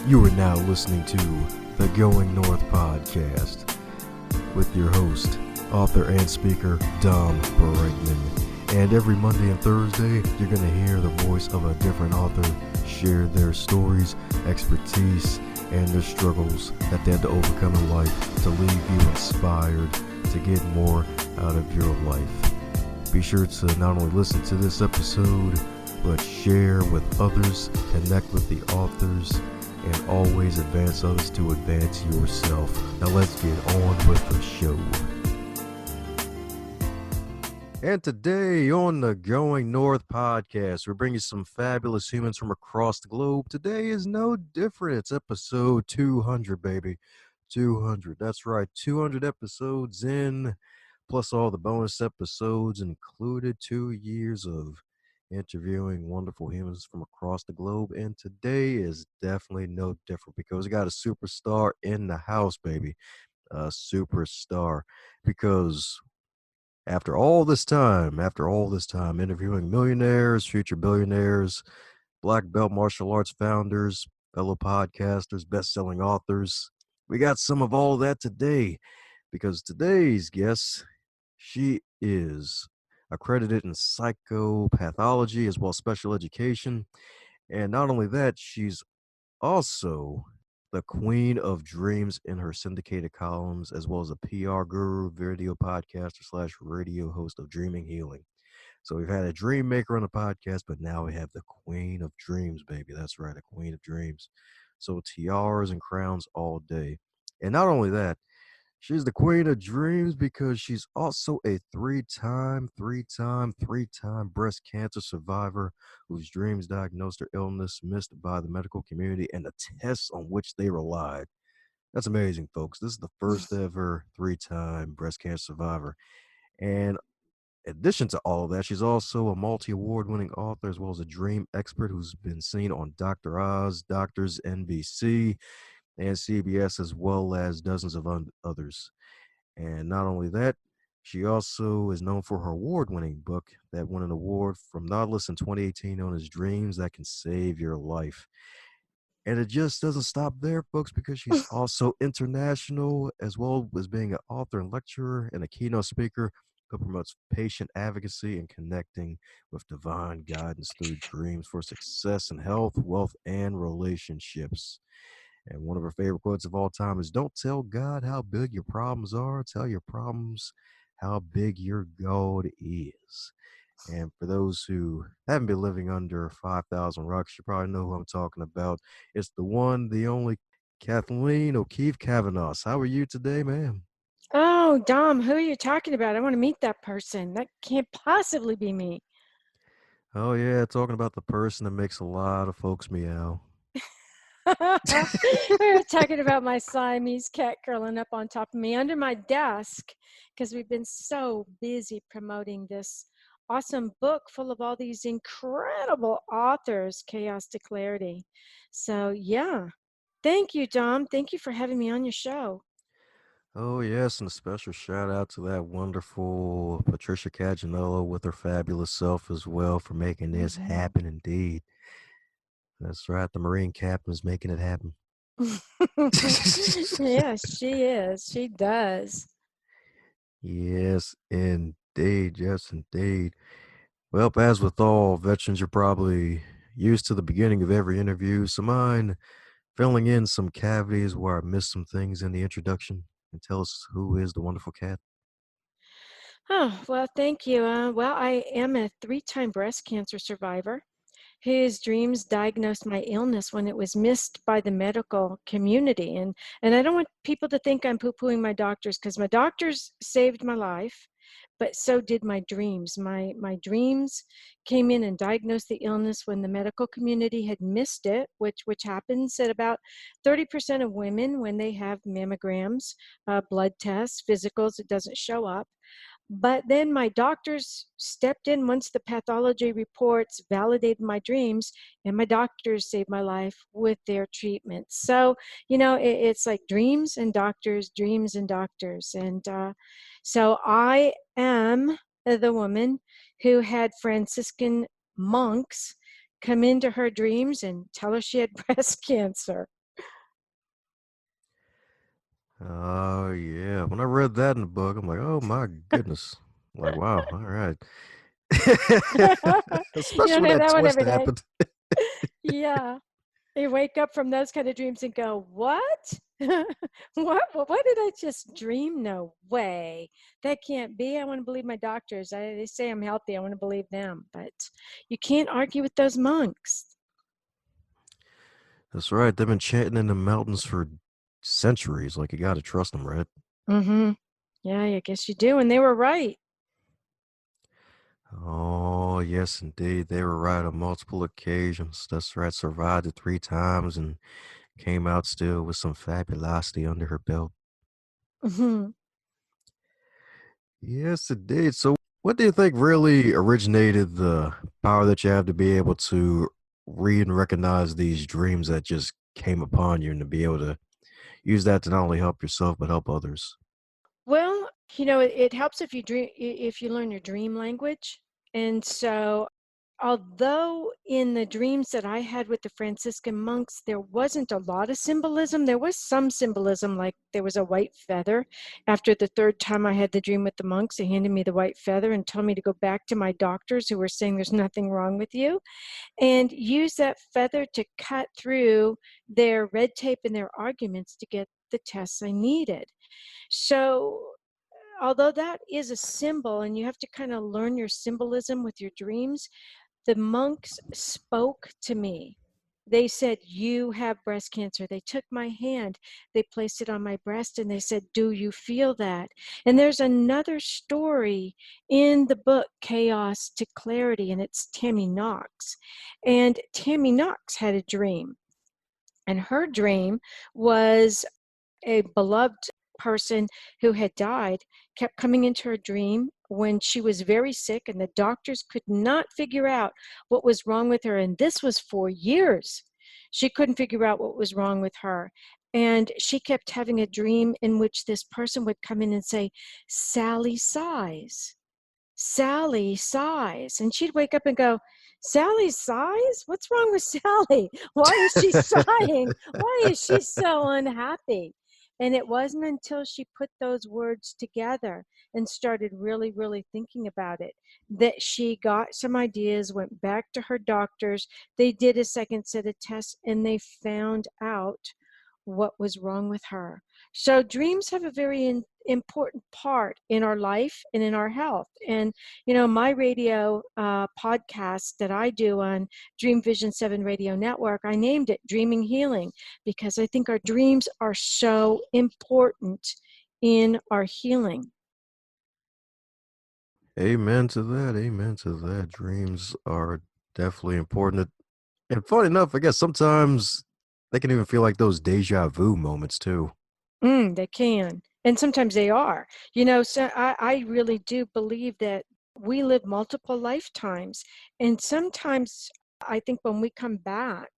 You are now listening to the Going North podcast with your host, author and speaker, Dom Bregman. And every Monday and Thursday, you're going to hear the voice of a different author share their stories, expertise, and their struggles that they had to overcome in life to leave you inspired to get more out of your life. Be sure to not only listen to this episode, but share with others, connect with the authors, and always advance others to advance yourself. Now let's get on with the show. And today on the Going North podcast, we're bringing some fabulous humans from across the globe. Today is no different. It's episode 200, baby. 200. That's right. 200 episodes in, plus all the bonus episodes included. 2 years of interviewing wonderful humans from across the globe. And today is definitely no different because we got a superstar in the house, baby. A superstar. Because after all this time interviewing millionaires, future billionaires, black belt martial arts founders, fellow podcasters, best-selling authors, we got some of all of that today because today's guest, she is accredited in psychopathology as well as special education. And not only that, she's also the queen of dreams in her syndicated columns, as well as a PR guru, video podcaster slash radio host of Dreaming Healing. So we've had a dream maker on the podcast, but now we have the queen of dreams, baby. That's right, a queen of dreams. So tiaras and crowns all day. And not only that, she's the queen of dreams because she's also a three-time breast cancer survivor whose dreams diagnosed her illness missed by the medical community and the tests on which they relied. That's amazing, folks. This is the first ever three-time breast cancer survivor. And in addition to all of that, she's also a multi-award winning author as well as a dream expert who's been seen on Dr. Oz, Doctors, NBC, and CBS, as well as dozens of others. And not only that, she also is known for her award-winning book that won an award from Nautilus in 2018 known as Dreams That Can Save Your Life. And it just doesn't stop there, folks, because she's also international, as well as being an author and lecturer and a keynote speaker who promotes patient advocacy and connecting with divine guidance through dreams for success in health, wealth, and relationships. And one of her favorite quotes of all time is, "Don't tell God how big your problems are. Tell your problems how big your God is." And for those who haven't been living under 5,000 rocks, you probably know who I'm talking about. It's the one, the only Kathleen O'Keefe-Kanavos. How are you today, ma'am? Oh, Dom, who are you talking about? I want to meet that person. That can't possibly be me. Oh, yeah, talking about the person that makes a lot of folks meow. We were talking about my Siamese cat curling up on top of me under my desk because we've been so busy promoting this awesome book full of all these incredible authors, Chaos to Clarity. So, yeah. Thank you, Dom. Thank you for having me on your show. Oh, yes, and a special shout out to that wonderful Patricia Caganello with her fabulous self as well for making this Mhm. happen indeed. That's right, the Marine captain is making it happen. Yes, she is. She does. Yes, indeed. Yes, indeed. Well, as with all veterans, you're probably used to the beginning of every interview. So mind filling in some cavities where I missed some things in the introduction and tell us who is the wonderful cat. Oh, well, thank you. Well, I am a three-time breast cancer survivor whose dreams diagnosed my illness when it was missed by the medical community. And I don't want people to think I'm poo-pooing my doctors because my doctors saved my life, but so did my dreams. My dreams came in and diagnosed the illness when the medical community had missed it, which happens at about 30% of women when they have mammograms, blood tests, physicals. It doesn't show up. But then my doctors stepped in once the pathology reports validated my dreams, and my doctors saved my life with their treatment. So, it's like dreams and doctors, dreams and doctors. And so I am the woman who had Franciscan monks come into her dreams and tell her she had breast cancer. Oh yeah. When I read that in the book, I'm like, oh my goodness. Like, wow, all right. You Especially don't when have that that one twist every day. happened. Yeah. You wake up from those kind of dreams and go, "What? What did I just dream? No way. That can't be. I want to believe my doctors. They say I'm healthy. I want to believe them." But you can't argue with those monks. That's right. They've been chanting in the mountains for centuries. Like, you gotta trust them, right? Mm-hmm. Yeah, I guess you do. And they were right. Oh, yes, indeed. They were right on multiple occasions. That's right. Survived it 3 times and came out still with some fabulosity under her belt. Hmm. Yes, it did. So, what do you think really originated the power that you have to be able to read and recognize these dreams that just came upon you and to be able to use that to not only help yourself but help others? Well, it helps if you if you learn your dream language. And so, although in the dreams that I had with the Franciscan monks, there wasn't a lot of symbolism, there was some symbolism, like there was a white feather. After the third time I had the dream with the monks, they handed me the white feather and told me to go back to my doctors who were saying there's nothing wrong with you and use that feather to cut through their red tape and their arguments to get the tests I needed. So, although that is a symbol and you have to kind of learn your symbolism with your dreams, the monks spoke to me. They said, "You have breast cancer." They took my hand, they placed it on my breast, and they said, "Do you feel that?" And there's another story in the book, Chaos to Clarity, and it's Tammy Knox. And Tammy Knox had a dream, and her dream was a beloved person who had died kept coming into her dream when she was very sick, and the doctors could not figure out what was wrong with her. And this was for years. She couldn't figure out what was wrong with her. And she kept having a dream in which this person would come in and say, "Sally sighs. Sally sighs." And she'd wake up and go, "Sally sighs? What's wrong with Sally? Why is she sighing? Why is she so unhappy?" And it wasn't until she put those words together and started really, really thinking about it that she got some ideas, went back to her doctors. They did a second set of tests and they found out what was wrong with her. So dreams have a very important part in our life and in our health. And my radio podcast that I do on Dream Vision 7 Radio Network, I named it Dreaming Healing because I think our dreams are so important in our healing. Amen to that. Amen to that. Dreams are definitely important. And funny enough, I guess sometimes they can even feel like those deja vu moments too. They can. And sometimes they are. So I really do believe that we live multiple lifetimes. And sometimes I think when we come back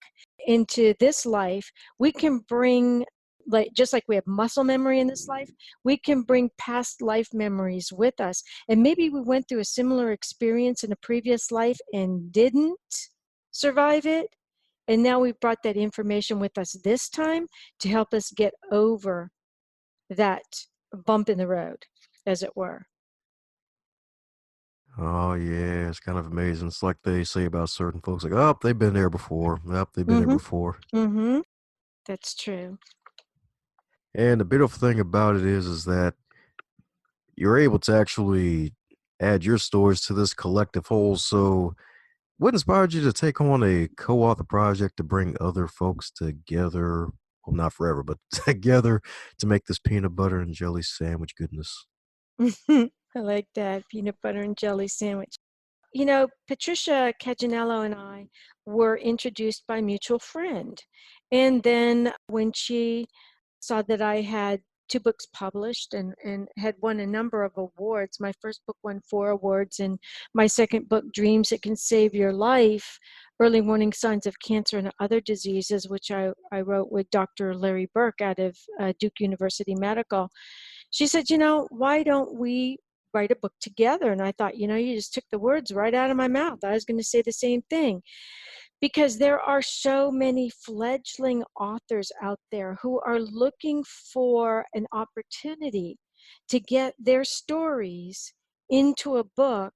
into this life, we can bring, like, just like we have muscle memory in this life, we can bring past life memories with us. And maybe we went through a similar experience in a previous life and didn't survive it. And now we brought that information with us this time to help us get over that bump in the road, as it were. Oh yeah, it's kind of amazing. It's like they say about certain folks, like, "Oh, they've been there before. Yep, they've been there Mm-hmm. before." Mm-hmm. That's true. And the beautiful thing about it is that you're able to actually add your stories to this collective whole. So, what inspired you to take on a co-author project to bring other folks together? Well, not forever, but together to make this peanut butter and jelly sandwich goodness. I like that peanut butter and jelly sandwich. Patricia Caginello and I were introduced by a mutual friend. And then when she saw that I had two books published and had won a number of awards. My first book won 4 awards, and my second book, Dreams That Can Save Your Life, Early Warning Signs of Cancer and Other Diseases, which I wrote with Dr. Larry Burke out of Duke University Medical. She said, "Why don't we write a book together?" And I thought, you just took the words right out of my mouth. I was going to say the same thing because there are so many fledgling authors out there who are looking for an opportunity to get their stories into a book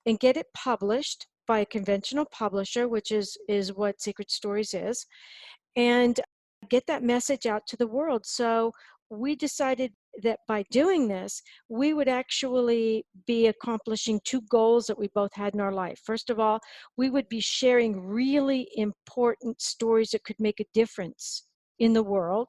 and get it published by a conventional publisher, which is what Secret Stories is, and get that message out to the world. So we decided that by doing this, we would actually be accomplishing two goals that we both had in our life. First of all, we would be sharing really important stories that could make a difference in the world,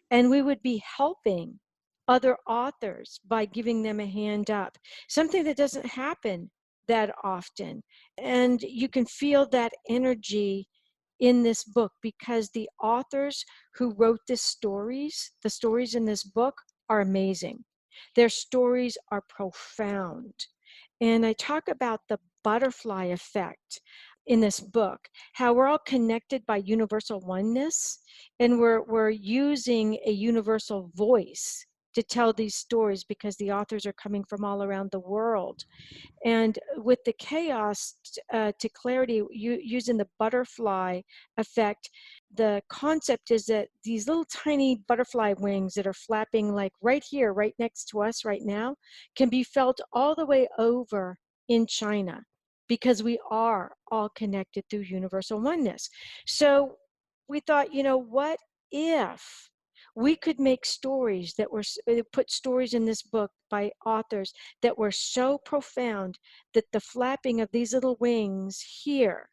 and we would be helping other authors by giving them a hand up, something that doesn't happen that often. And you can feel that energy in this book because the authors who wrote the stories in this book are amazing. Their stories are profound. And I talk about the butterfly effect in this book, how we're all connected by universal oneness, and we're using a universal voice to tell these stories because the authors are coming from all around the world. And with the chaos to clarity, using the butterfly effect, the concept is that these little tiny butterfly wings that are flapping like right here, right next to us right now, can be felt all the way over in China because we are all connected through universal oneness. So we thought, what if we could make stories that were put stories in this book by authors that were so profound that the flapping of these little wings here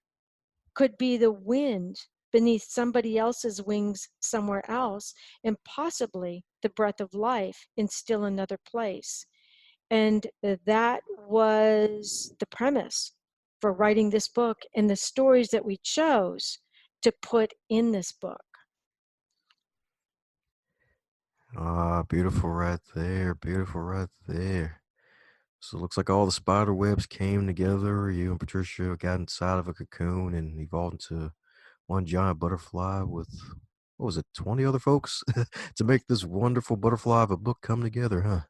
could be the wind beneath somebody else's wings somewhere else, and possibly the breath of life in still another place. And that was the premise for writing this book and the stories that we chose to put in this book. Ah, beautiful right there. Beautiful right there. So it looks like all the spider webs came together. You and Patricia got inside of a cocoon and evolved into one giant butterfly with, what was it, 20 other folks to make this wonderful butterfly of a book come together, huh?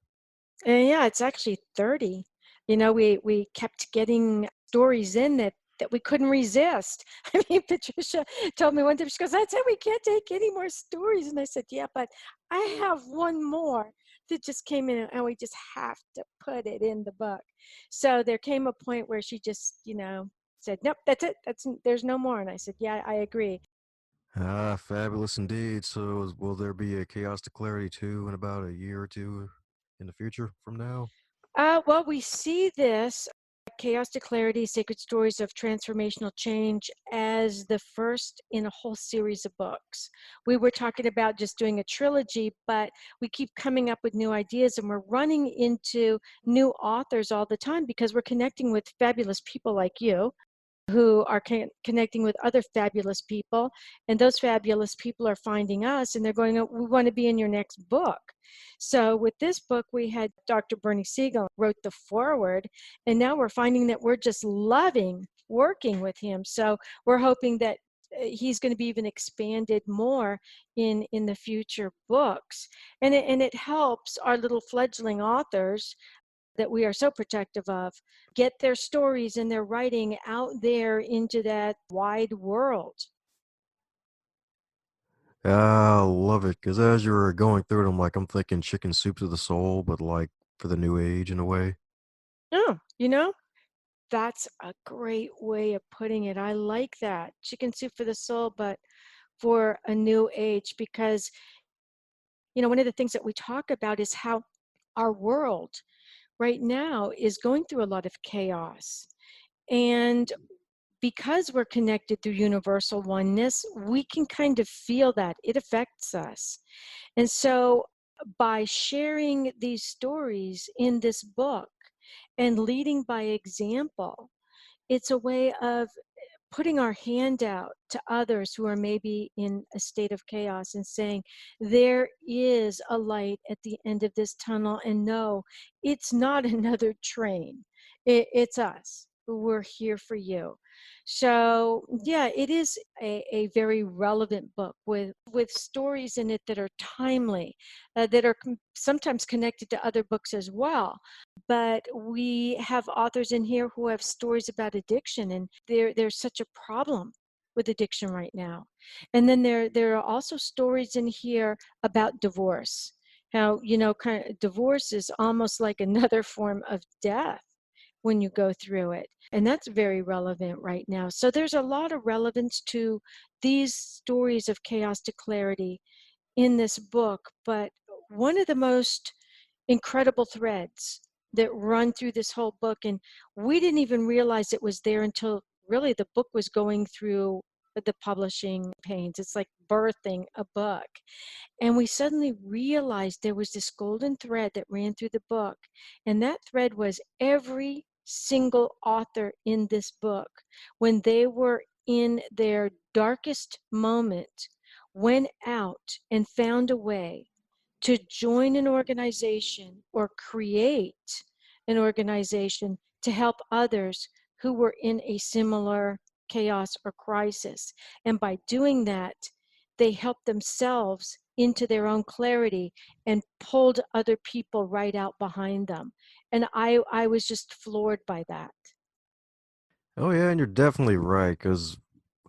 And yeah, it's actually 30. We kept getting stories in that we couldn't resist. I mean, Patricia told me one time, she goes, "That's it, we can't take any more stories." And I said, "Yeah, but I have one more that just came in and we just have to put it in the book." So there came a point where she just, said, "Nope, that's it. There's no more." And I said, "Yeah, I agree." Ah, fabulous indeed. So will there be a Chaos to Clarity 2 in about a year or two in the future from now? Well, we see this Chaos to Clarity, Sacred Stories of Transformational Change as the first in a whole series of books. We were talking about just doing a trilogy, but we keep coming up with new ideas and we're running into new authors all the time because we're connecting with fabulous people like you who are connecting with other fabulous people, and those fabulous people are finding us and they're going, "Oh, we want to be in your next book." So with this book, we had Dr. Bernie Siegel wrote the foreword, and now we're finding that we're just loving working with him. So we're hoping that he's going to be even expanded more in the future books, and it helps our little fledgling authors that we are so protective of get their stories and their writing out there into that wide world. Ah, I love it. Because as you were going through it, I'm thinking chicken soup to the soul, but for the new age in a way. Oh, that's a great way of putting it. I like that. Chicken soup for the soul, but for a new age, because, one of the things that we talk about is how our world right now is going through a lot of chaos. And because we're connected through universal oneness, we can kind of feel that. It affects us. And so by sharing these stories in this book and leading by example, it's a way of putting our hand out to others who are maybe in a state of chaos and saying, there is a light at the end of this tunnel. And no, it's not another train. It's us. We're here for you. So yeah, it is a very relevant book with stories in it that are timely, that are sometimes connected to other books as well. But we have authors in here who have stories about addiction, and there's such a problem with addiction right now. And then there are also stories in here about divorce. How, kind of divorce is almost like another form of death when you go through it. And that's very relevant right now. So there's a lot of relevance to these stories of chaos to clarity in this book. But one of the most incredible threads that run through this whole book, and we didn't even realize it was there until really the book was going through the publishing pains. It's like birthing a book. And we suddenly realized there was this golden thread that ran through the book. And that thread was every single author in this book, when they were in their darkest moment, went out and found a way to join an organization or create an organization to help others who were in a similar chaos or crisis. And by doing that, they helped themselves into their own clarity and pulled other people right out behind them. And I was just floored by that. Oh yeah, and you're definitely right because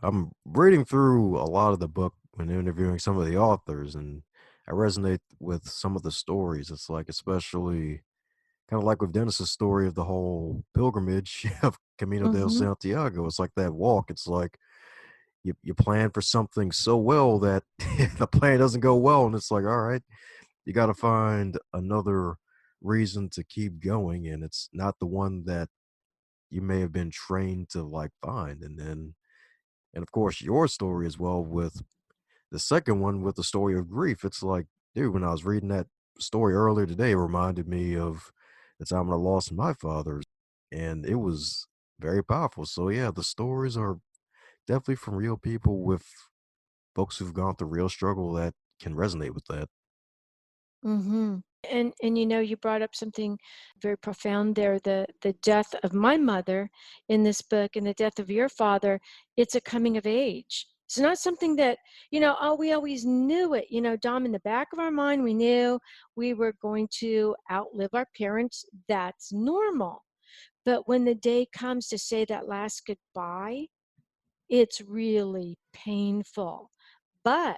I'm reading through a lot of the book when interviewing some of the authors, and I resonate with some of the stories. It's like, especially kind of like with Dennis's story of the whole pilgrimage of Camino del Mm-hmm. Santiago. It's like that walk. It's like you plan for something so well that the plan doesn't go well, and it's like, all right, you got to find another reason to keep going, and it's not the one that you may have been trained to like find. And of course your story as well with the second one with the story of grief. It's like, dude, when I was reading that story earlier today, it reminded me of the time when I lost my father, and it was very powerful. So yeah, the stories are definitely from real people with folks who've gone through real struggle that can resonate with that. Mm-hmm. And you brought up something very profound there, the death of my mother in this book and the death of your father. It's a coming of age. It's not something that, oh, we always knew it. Dom, in the back of our mind, we knew we were going to outlive our parents. That's normal. But when the day comes to say that last goodbye, it's really painful. But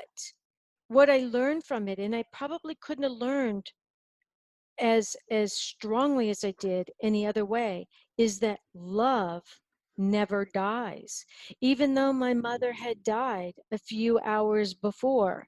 what I learned from it, and I probably couldn't have learned as strongly as I did any other way, is that love never dies. Even though my mother had died a few hours before,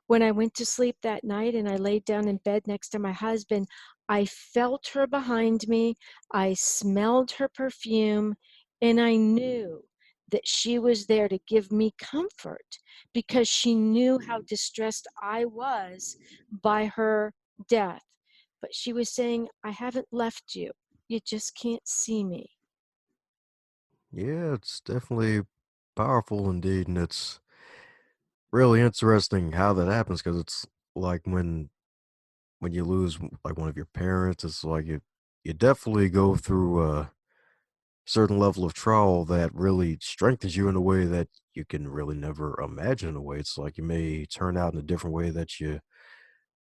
when I went to sleep that night and I laid down in bed next to my husband, I felt her behind me, I smelled her perfume, and I knew that she was there to give me comfort because she knew how distressed I was by her death. But she was saying, I haven't left you. You just can't see me. Yeah, it's definitely powerful indeed, and it's really interesting how that happens because it's like when you lose like one of your parents, it's like you definitely go through a certain level of trial that really strengthens you in a way that you can really never imagine. In a way, it's like you may turn out in a different way that you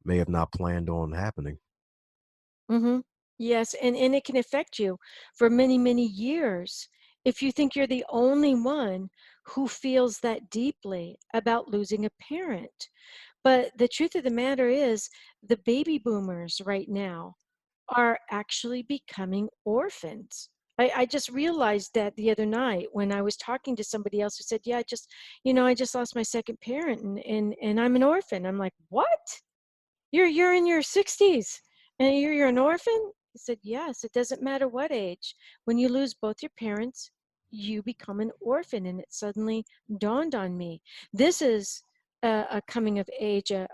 may have not planned on happening. Mm-hmm. Yes, and it can affect you for many, many years if you think you're the only one who feels that deeply about losing a parent. But the truth of the matter is, the baby boomers right now are actually becoming orphans. I just realized that the other night when I was talking to somebody else who said, yeah, I just lost my second parent and I'm an orphan. I'm like, what? You're in your 60s and you're an orphan? He said, yes, it doesn't matter what age. When you lose both your parents, you become an orphan. And it suddenly dawned on me. This is a coming of age, a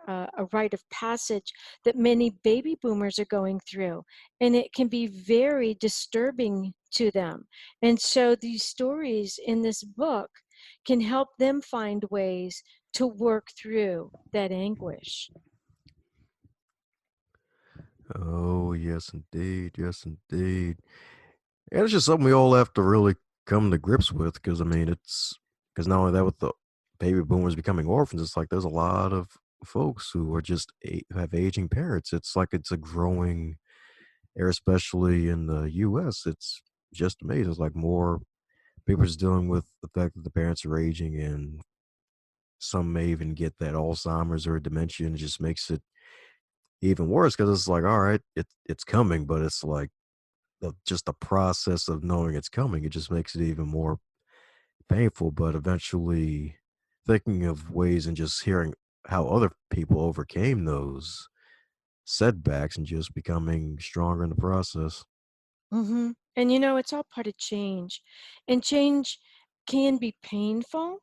rite of passage that many baby boomers are going through. And it can be very disturbing to them. And so these stories in this book can help them find ways to work through that anguish. Oh yes, indeed, yes, indeed. And it's just something we all have to really come to grips with because I mean, it's because not only that, with the baby boomers becoming orphans, it's like there's a lot of folks who are just who have aging parents. It's like it's a growing area, especially in the U.S. It's just amazing. It's like more People just dealing with the fact that the parents are aging, and some may even get that Alzheimer's or dementia, and it just makes it even worse because it's like, all right, it's coming, but it's like just the process of knowing it's coming, it just makes it even more painful. But eventually, thinking of ways and just hearing how other people overcame those setbacks and just becoming stronger in the process. And it's all part of change. And change can be painful,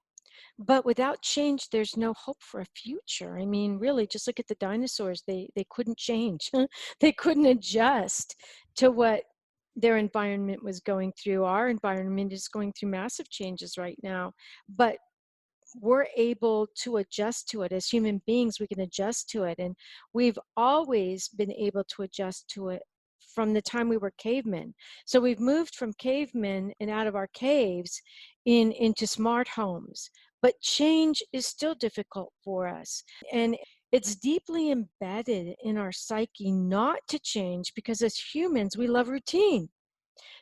but without change, there's no hope for a future. I mean, really, just look at the dinosaurs. They couldn't change. They couldn't adjust to what their environment was going through. Our environment is going through massive changes right now, but we're able to adjust to it. As human beings, we can adjust to it. And we've always been able to adjust to it from the time we were cavemen. So we've moved from cavemen and out of our caves into smart homes. But change is still difficult for us. And it's deeply embedded in our psyche not to change because as humans, we love routine.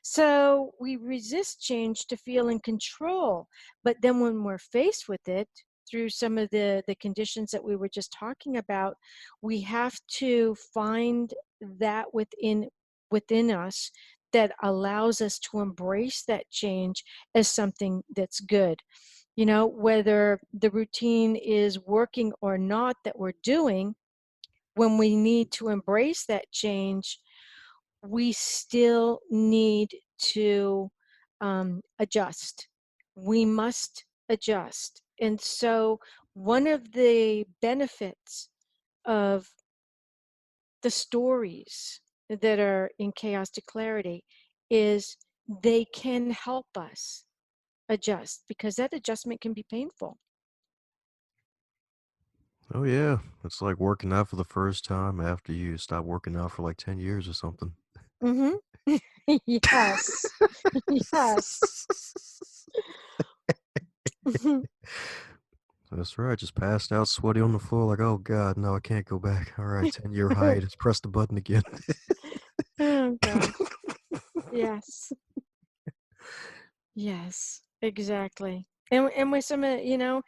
So we resist change to feel in control. But then when we're faced with it, through some of the conditions that we were just talking about, we have to find that within us that allows us to embrace that change as something that's good. Whether the routine is working or not that we're doing, when we need to embrace that change, we still need to adjust. We must adjust. And so, one of the benefits of the stories that are in Chaos to Clarity is they can help us adjust because that adjustment can be painful. Oh yeah, it's like working out for the first time after you stop working out for like 10 years or something. Hmm. Yes. Yes. That's right. Just passed out, sweaty on the floor, like, oh God, no, I can't go back. All right, 10-year hiatus. Press the button again. Oh gosh. Yes. Yes, exactly. And with some of, the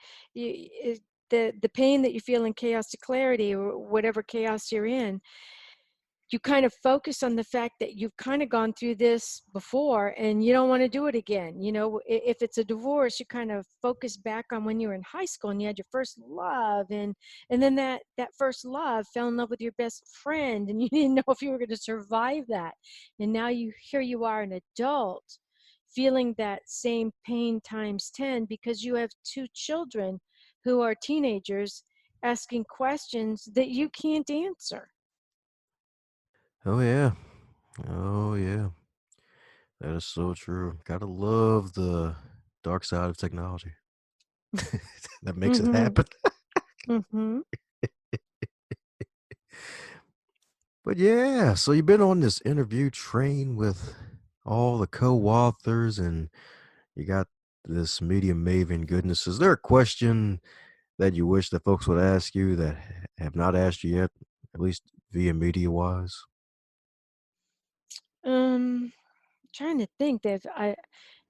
pain that you feel in chaos to clarity or whatever chaos you're in, you kind of focus on the fact that you've kind of gone through this before and you don't want to do it again. If it's a divorce, you kind of focus back on when you were in high school and you had your first love, and then that first love fell in love with your best friend and you didn't know if you were going to survive that. And now here you are an adult feeling that same pain times 10 because you have two children who are teenagers asking questions that you can't answer. Oh yeah. Oh yeah. That is so true. Gotta love the dark side of technology. That makes it Mhm. happen. Mhm. But yeah, so you've been on this interview train with all the co-authors, and you got this media maven goodness. Is there a question that you wish that folks would ask you that have not asked you yet, at least via media wise? Trying to think that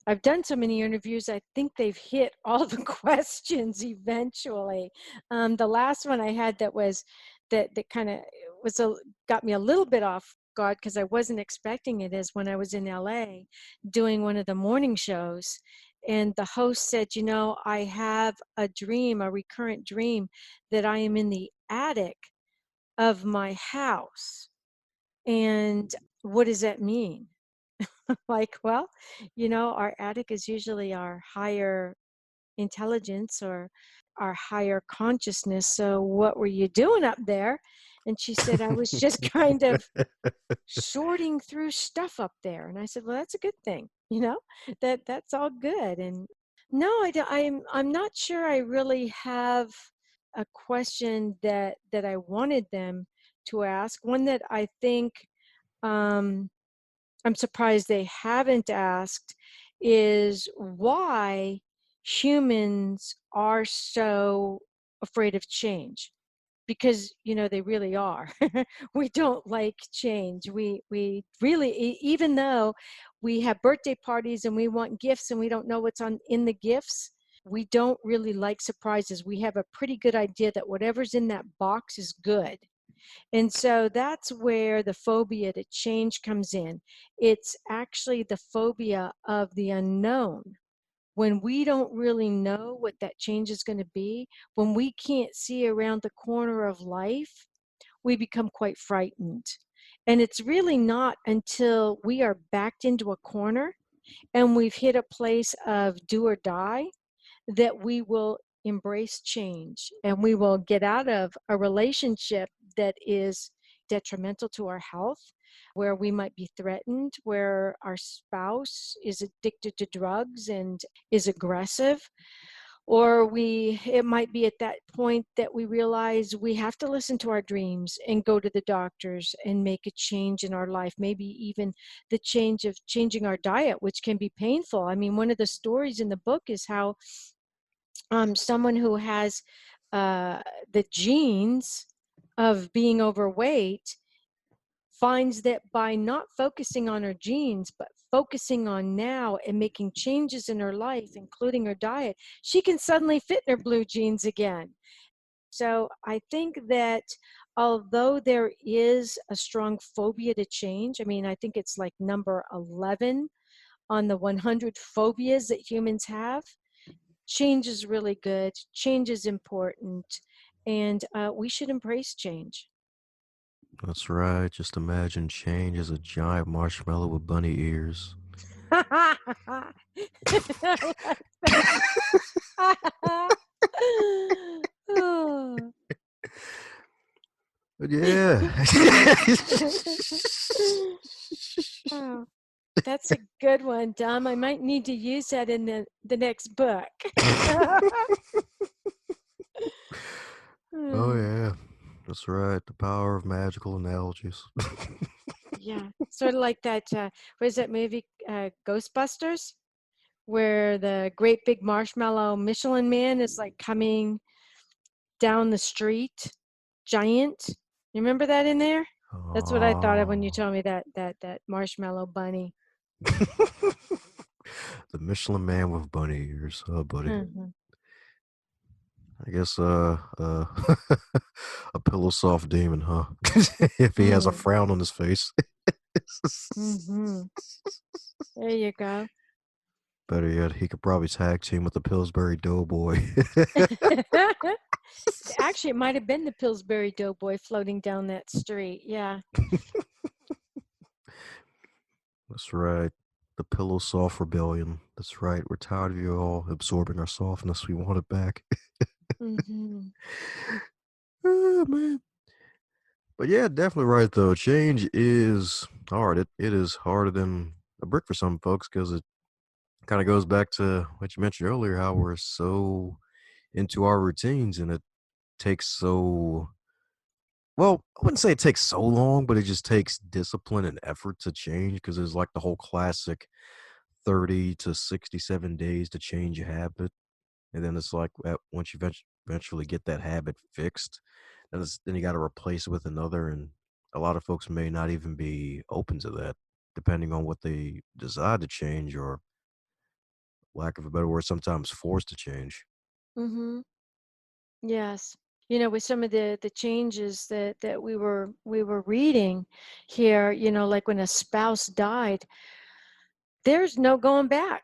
I've done so many interviews. I think they've hit all the questions eventually. The last one I had that kind of was got me a little bit off guard because I wasn't expecting it. Is when I was in LA doing one of the morning shows, and the host said, I have a dream, a recurrent dream, that I am in the attic of my house. And what does that mean? Like, well, our attic is usually our higher intelligence or our higher consciousness. So what were you doing up there? And she said, I was just kind of sorting through stuff up there. And I said, well, that's a good thing, that's all good. And no, I'm not sure I really have a question that I wanted them to ask. One that I think, um, I'm surprised they haven't asked is why humans are so afraid of change. because they really are. We don't like change. We really, even though we have birthday parties and we want gifts and we don't know what's on in the gifts, we don't really like surprises. We have a pretty good idea that whatever's in that box is good. And so that's where the phobia to change comes in. It's actually the phobia of the unknown. When we don't really know what that change is going to be, when we can't see around the corner of life, we become quite frightened. And it's really not until we are backed into a corner and we've hit a place of do or die that we will embrace change and we will get out of a relationship that is detrimental to our health, where we might be threatened, where our spouse is addicted to drugs and is aggressive, or it might be at that point that we realize we have to listen to our dreams and go to the doctors and make a change in our life, maybe even the change of changing our diet, which can be painful. I mean, one of the stories in the book is how someone who has uh, the genes of being overweight finds that by not focusing on her genes, but focusing on now and making changes in her life, including her diet, she can suddenly fit in her blue jeans again. So I think that although there is a strong phobia to change, I mean, I think it's like number 11 on the 100 phobias that humans have. Change is really good. Change is important. And we should embrace change. That's right. Just imagine change as a giant marshmallow with bunny ears. I like that. Oh. But yeah. Oh, that's a good one, Dom. I might need to use that in the next book. Oh Hmm. yeah. That's right. The power of magical analogies. Yeah, sort of like that. What is that movie, Ghostbusters, where the great big marshmallow Michelin Man is like coming down the street, giant. You remember that in there? That's what I thought of when you Oh. told me that marshmallow bunny. The Michelin Man with bunny ears. Oh, buddy. Hmm. I guess a pillow soft demon, huh? If he has a Mm. frown on his face. Hmm. There you go. Better yet, he could probably tag team with the Pillsbury Doughboy. Actually, it might have been the Pillsbury Doughboy floating down that street. Yeah. That's right. The Pillow Soft Rebellion. That's right. We're tired of you all absorbing our softness. We want it back. Hmm. Oh, man. But yeah, definitely right, though. Change is hard. It is harder than a brick for some folks because it kind of goes back to what you mentioned earlier, how we're so into our routines and it takes so well, I wouldn't say it takes so long, but it just takes discipline and effort to change because there's like the whole classic 30 to 67 days to change a habit. And then it's like once you eventually get that habit fixed, then you got to replace it with another. And a lot of folks may not even be open to that, depending on what they decide to change or, lack of a better word, sometimes forced to change. Hmm. Yes. With some of the changes that we were reading here, like when a spouse died, there's no going back.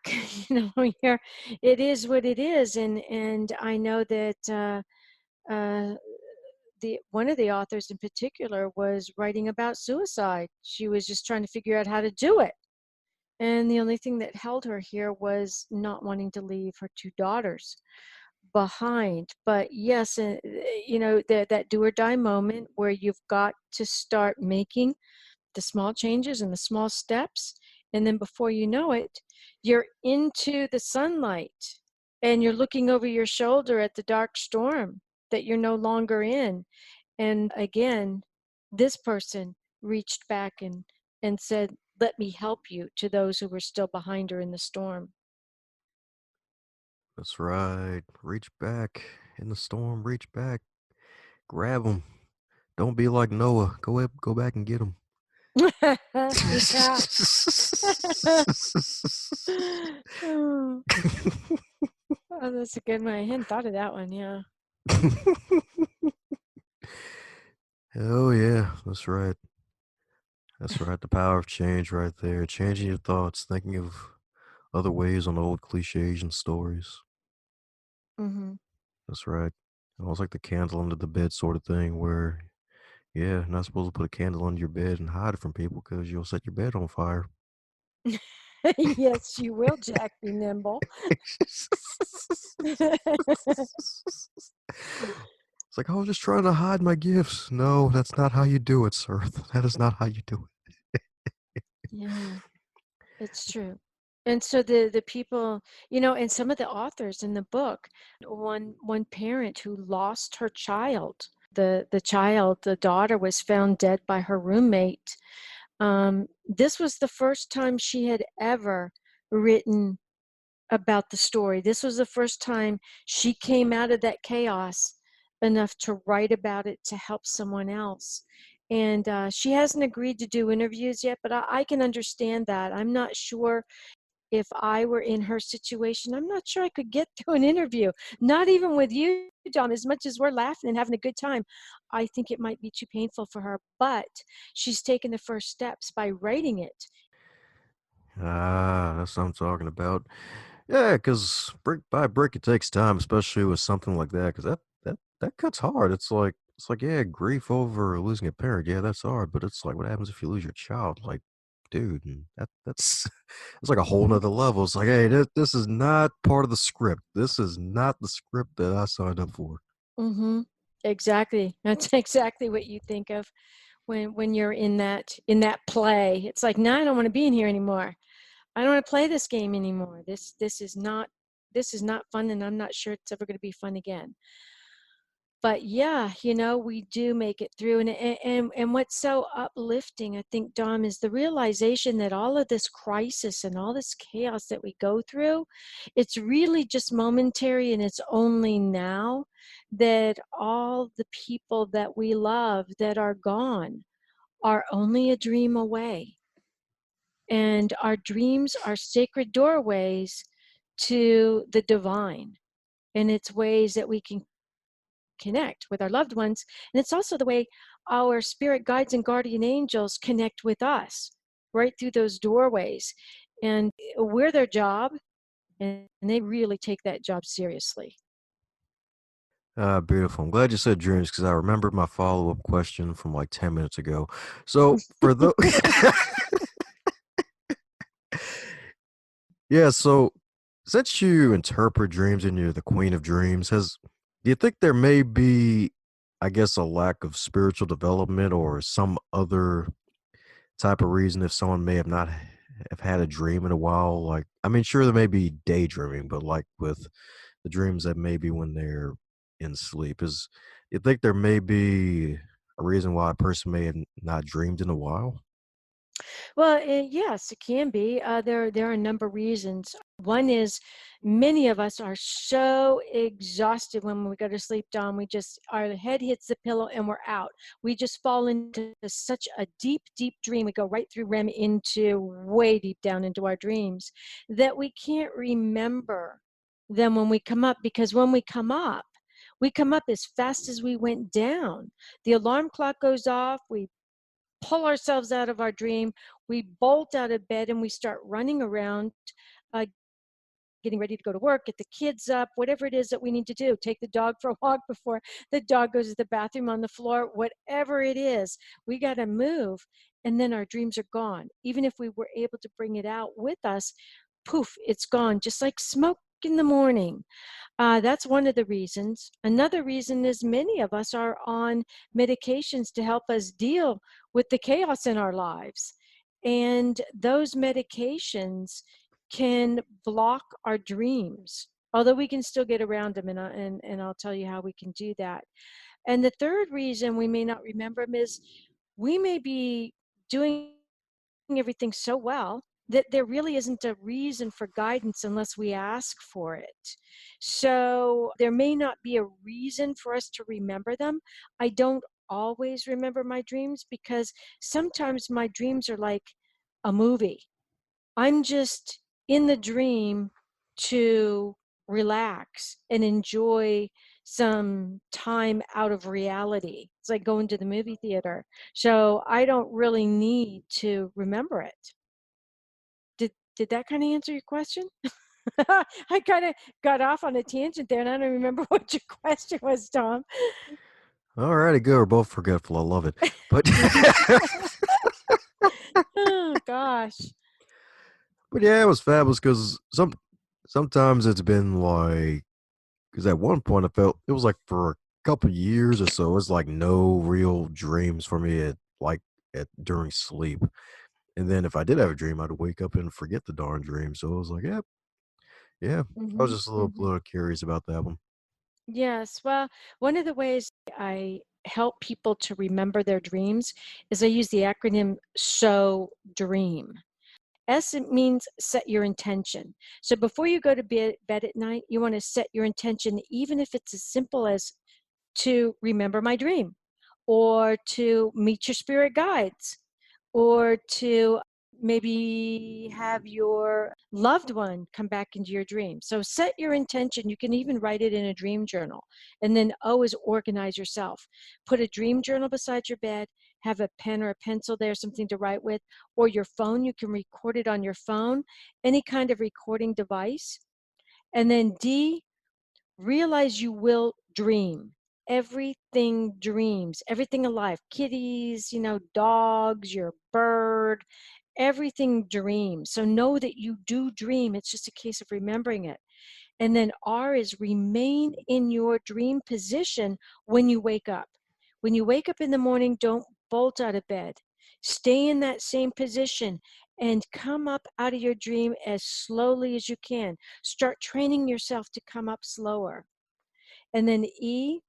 Here it is what it is, and I know that uh, the one of the authors in particular was writing about suicide. She was just trying to figure out how to do it, and the only thing that held her here was not wanting to leave her two daughters behind. But yes, that do or die moment where you've got to start making the small changes and the small steps. And then before you know it, you're into the sunlight and you're looking over your shoulder at the dark storm that you're no longer in. And again, this person reached back and said, "Let me help you," to those who were still behind her in the storm. That's right. Reach back in the storm, reach back. Grab them. Don't be like Noah. Go back and get them. Yeah. Oh, oh, that's a good one. I hadn't thought of that one. Yeah. Hell yeah, that's right. That's right. The power of change right there. Changing your thoughts, thinking of other ways on old cliches and stories. Hmm. That's right. Almost like the candle under the bed sort of thing where, yeah, not supposed to put a candle under your bed and hide it from people because you'll set your bed on fire. Yes, you will, Jack. Be nimble. It's like, I was just trying to hide my gifts. No, that's not how you do it, sir. That is not how you do Yeah, it's true. And so the people, and some of the authors in the book, one parent who lost her child, the daughter was found dead by her roommate. This was the first time she had ever written about the story. This was the first time she came out of that chaos enough to write about it to help someone else. And she hasn't agreed to do interviews yet, but I can understand that. I'm not sure if I were in her situation. I'm not sure I could get through an interview, not even with you, Dom. As much as we're laughing and having a good time, I think it might be too painful for her. But she's taken the first steps by writing it. it. Ah, that's what I'm talking about. Yeah, because brick by brick, it takes time, especially with something like that. Because that cuts hard. It's like yeah, grief over losing a parent. Yeah, that's hard. But it's like, what happens if you lose your child? Like, dude, and that's it's like a whole nother level. It's like, hey, this is not part of the script. This is not the script that I signed up for. Mm-hmm. Exactly. That's exactly what you think of when you're in that play. It's like, no, I don't want to be in here anymore. I don't want to play this game anymore. This is not fun, and I'm not sure it's ever going to be fun again. But yeah, we do make it through. And what's so uplifting, I think, Dom, is the realization that all of this crisis and all this chaos that we go through, it's really just momentary, and it's only now that all the people that we love that are gone are only a dream away. And our dreams are sacred doorways to the divine. And it's ways that we can connect with our loved ones. And it's also the way our spirit guides and guardian angels connect with us right through those doorways. And we're their job, and they really take that job seriously. Ah, beautiful. I'm glad you said dreams because I remembered my follow up question from like 10 minutes ago. So for those, yeah. So since you interpret dreams and you're the queen of dreams, do you think there may be, I guess, a lack of spiritual development or some other type of reason if someone may have not have had a dream in a while? Like, I mean, sure, there may be daydreaming, but like with the dreams that maybe when they're in sleep, you think there may be a reason why a person may have not dreamed in a while? Well, yes, it can be. There are a number of reasons. One is many of us are so exhausted when we go to sleep, Don. Our head hits the pillow and we're out. We just fall into such a deep, deep dream. We go right through REM into way deep down into our dreams that we can't remember them when we come up, because when we come up as fast as we went down. The alarm clock goes off. We pull ourselves out of our dream, we bolt out of bed, and we start running around, uh, getting ready to go to work, get the kids up, whatever it is that we need to do, take the dog for a walk before the dog goes to the bathroom, on the floor, whatever it is, we got to move. And then our dreams are gone. Even if we were able to bring it out with us, poof, it's gone, just like smoke in the morning. That's one of the reasons. Another reason is many of us are on medications to help us deal with the chaos in our lives. And those medications can block our dreams, although we can still get around them. And I'll tell you how we can do that. And the third reason we may not remember them is we may be doing everything so well. that there really isn't a reason for guidance unless we ask for it. So there may not be a reason for us to remember them. I don't always remember my dreams because sometimes my dreams are like a movie. I'm just in the dream to relax and enjoy some time out of reality. It's like going to the movie theater. So I don't really need to remember it. Did that kind of answer your question? I kind of got off on a tangent there and I don't remember what your question was, Tom. All righty, good. We're both forgetful. I love it. But Oh gosh. but yeah, it was fabulous because sometimes it's been like because at one point I felt it was like for a couple years or so, it's like no real dreams for me at during sleep. And then if I did have a dream, I'd wake up and forget the darn dream. So I was like, yeah, yeah. I was Hmm. just a Hmm. little curious about that one. Yes. Well, one of the ways I help people to remember their dreams is I use the acronym SO DREAM. S, it means set your intention. So before you go to bed at night, you want to set your intention, even if it's as simple as to remember my dream or to meet your spirit guides or to maybe have your loved one come back into your dream. So set your intention. You can even write it in a dream journal. And then O is organize yourself. Put a dream journal beside your bed, have a pen or a pencil there, something to write with, or your phone. You can record it on your phone, any kind of recording device. And then D, realize you will dream. Everything dreams, everything alive, kitties, dogs, your bird, everything dreams. So know that you do dream. It's just a case of remembering it. And then R is remain in your dream position when you wake up. When you wake up in the morning, don't bolt out of bed. Stay in that same position and come up out of your dream as slowly as you can. Start training yourself to come up slower. And then E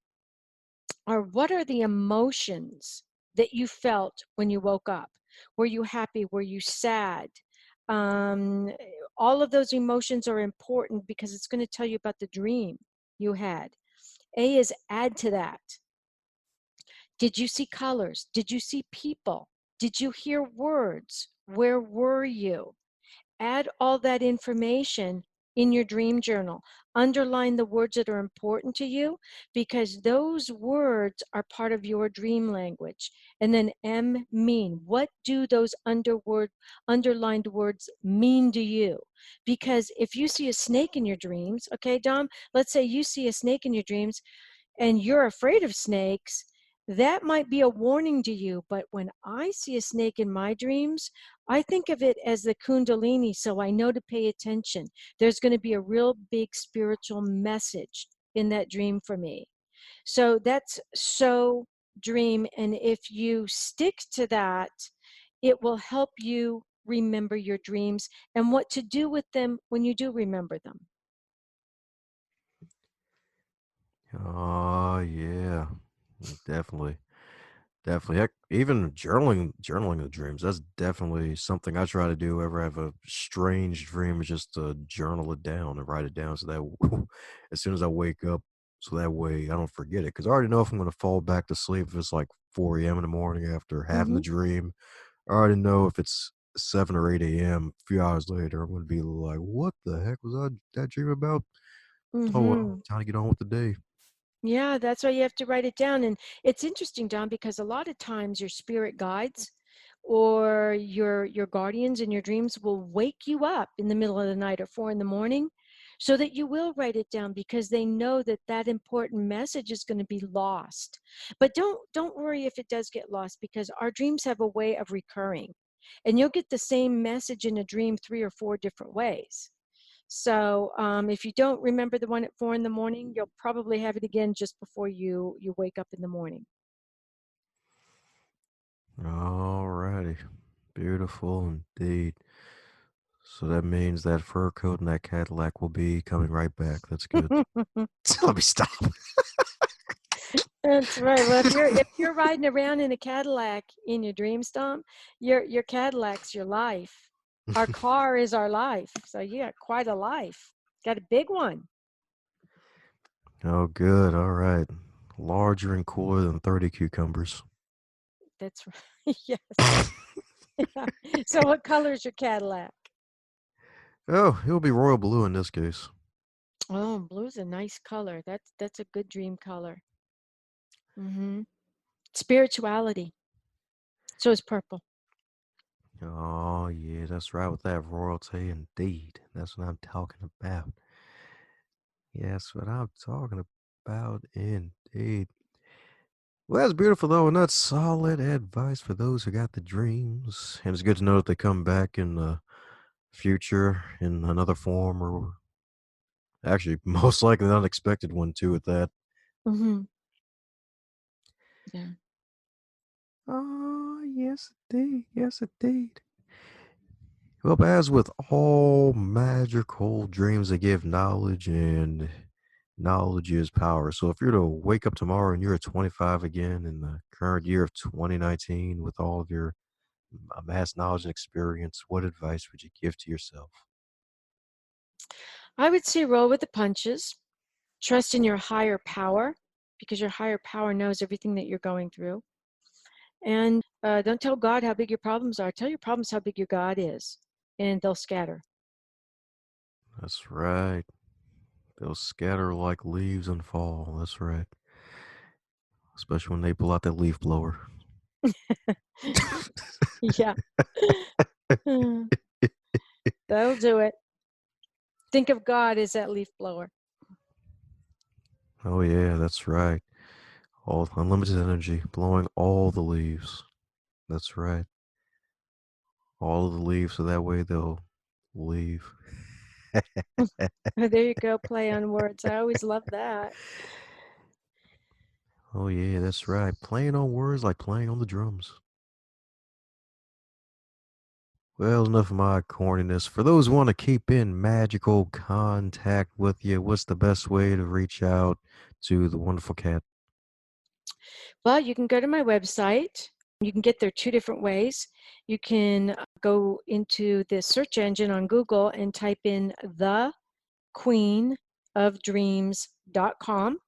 are what are the emotions that you felt when you woke up? Were you happy? Were you sad? Um, all of those emotions are important because it's going to tell you about the dream you had. A is add to that. Did you see colors? Did you see people? Did you hear words? Where were you? Add all that information in your dream journal. Underline the words that are important to you because those words are part of your dream language. And then M, mean. What do those underlined words mean to you? Because if you see a snake in your dreams, okay, Dom, let's say you see a snake in your dreams, and you're afraid of snakes, that might be a warning to you. But when I see a snake in my dreams, I think of it as the Kundalini, so I know to pay attention. There's going to be a real big spiritual message in that dream for me. So that's so dream. And if you stick to that, it will help you remember your dreams and what to do with them when you do remember them. Oh yeah, definitely. Definitely. Heck, even journaling the dreams, that's definitely something I try to do whenever I have a strange dream, is just to journal it down and write it down so that as soon as I wake up, so that way I don't forget it. Because I already know if I'm going to fall back to sleep, if it's like 4 a.m. in the morning after having the Mm-hmm. dream, I already know if it's 7 or 8 a.m. a few hours later, I'm going to be like, what the heck was that dream about? Oh, well, Mm-hmm. time to get on with the day. Yeah, that's why you have to write it down. And it's interesting, Don, because a lot of times your spirit guides or your guardians in your dreams will wake you up in the middle of the night or 4 in the morning so that you will write it down because they know that that important message is going to be lost. But don't worry if it does get lost because our dreams have a way of recurring. And you'll get the same message in a dream 3 or 4 different ways. So if you don't remember the one at 4 in the morning, you'll probably have it again just before you wake up in the morning. All righty. Beautiful indeed. So that means that fur coat and that Cadillac will be coming right back. That's good. Let me stop. That's right. Well, if you're riding around in a Cadillac in your dreams, Tom, your Cadillac's your life. Our car is our life. So you got quite a life. Got a big one. Oh, good. All right. Larger and cooler than 30 cucumbers. That's right. Yes. Yeah. So what color is your Cadillac? Oh, it'll be royal blue in this case. Oh, blue's a nice color. That's a good dream color. Mm-hmm. Spirituality. So is purple. Oh, yeah, that's right with that royalty indeed. That's what I'm talking about. Yes, what I'm talking about indeed. Well, that's beautiful though, and that's solid advice for those who got the dreams. And it's good to know that they come back in the future in another form, or actually, most likely an unexpected one too. At that. Mm-hmm. Yeah. Oh, yes, indeed. Yes, indeed. Well, but as with all magical dreams, they give knowledge, and knowledge is power. So if you're to wake up tomorrow and you're at 25 again in the current year of 2019 with all of your amassed knowledge and experience, what advice would you give to yourself? I would say roll with the punches. Trust in your higher power because your higher power knows everything that you're going through. And don't tell God how big your problems are. Tell your problems how big your God is, and they'll scatter. That's right. They'll scatter like leaves and fall. That's right. Especially when they pull out that leaf blower. Yeah. That'll do it. Think of God as that leaf blower. Oh, yeah, that's right. All unlimited energy, blowing all the leaves. That's right. All of the leaves, so that way they'll leave. There you go, play on words. I always love that. Oh, yeah, that's right. Playing on words like playing on the drums. Well, enough of my corniness. For those who want to keep in magical contact with you, what's the best way to reach out to the wonderful cat? Well, you can go to my website. You can get there two different ways. You can go into the search engine on Google and type in thequeenofdreams.com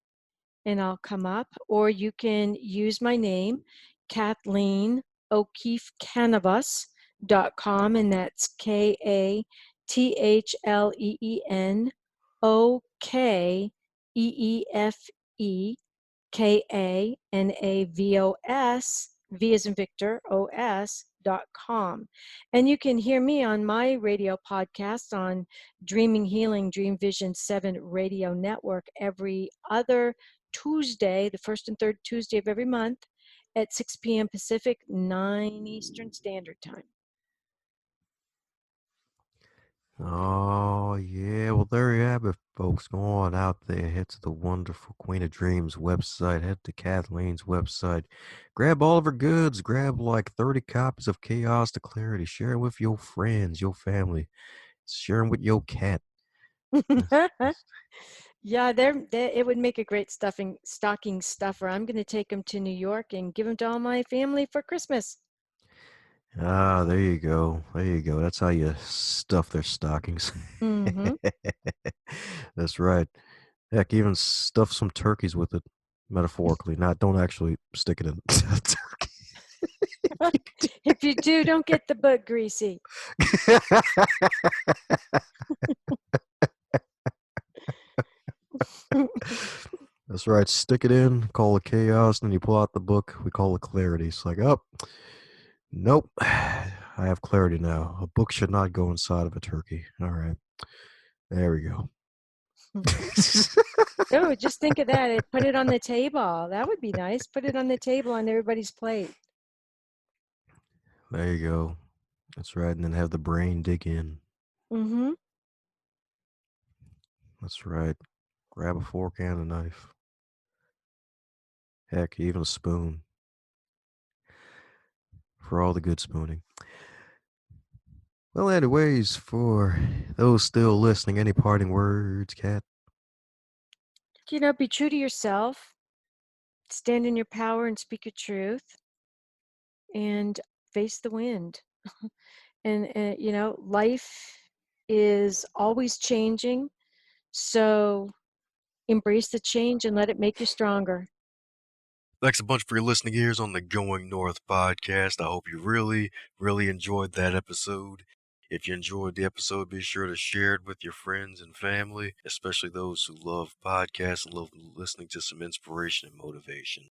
and I'll come up. Or you can use my name, Kathleen O'Keefe-Kanavos.com, and that's KATHLEENOKEEFEKANAVOS, V as in Victor, OS.com. And you can hear me on my radio podcast on Dreaming Healing, Dream Vision 7 Radio Network every other Tuesday, the first and third Tuesday of every month at 6 p.m. Pacific, 9 Eastern Standard Time. Oh, yeah. Well, there you have it, folks. Go on out there. Head to the wonderful Queen of Dreams website. Head to Kathleen's website. Grab all of her goods. Grab like 30 copies of Chaos to Clarity. Share 'em with your friends, your family. Share 'em with your cat. That's- Yeah, it would make a great stocking stuffer. I'm going to take them to New York and give them to all my family for Christmas. Ah, there you go. There you go. That's how you stuff their stockings. Mm-hmm. That's right. Heck, even stuff some turkeys with it, metaphorically. Not, don't actually stick it in a turkey. If you do, don't get the butt greasy. That's right. Stick it in, call it chaos, and then you pull out the book. We call it clarity. It's like, oh, nope. I have clarity now. A book should not go inside of a turkey. All right. There we go. Oh, just think of that. Put it on the table. That would be nice. Put it on the table on everybody's plate. There you go. That's right. And then have the brain dig in. Mm-hmm. That's right. Grab a fork and a knife. Heck, even a spoon for all the good spooning. Well, anyways, for those still listening, any parting words, Kat? Be true to yourself, stand in your power and speak your truth, and face the wind. And life is always changing. So embrace the change and let it make you stronger. Thanks a bunch for your listening ears on the Going North podcast. I hope you really, really enjoyed that episode. If you enjoyed the episode, be sure to share it with your friends and family, especially those who love podcasts and love listening to some inspiration and motivation.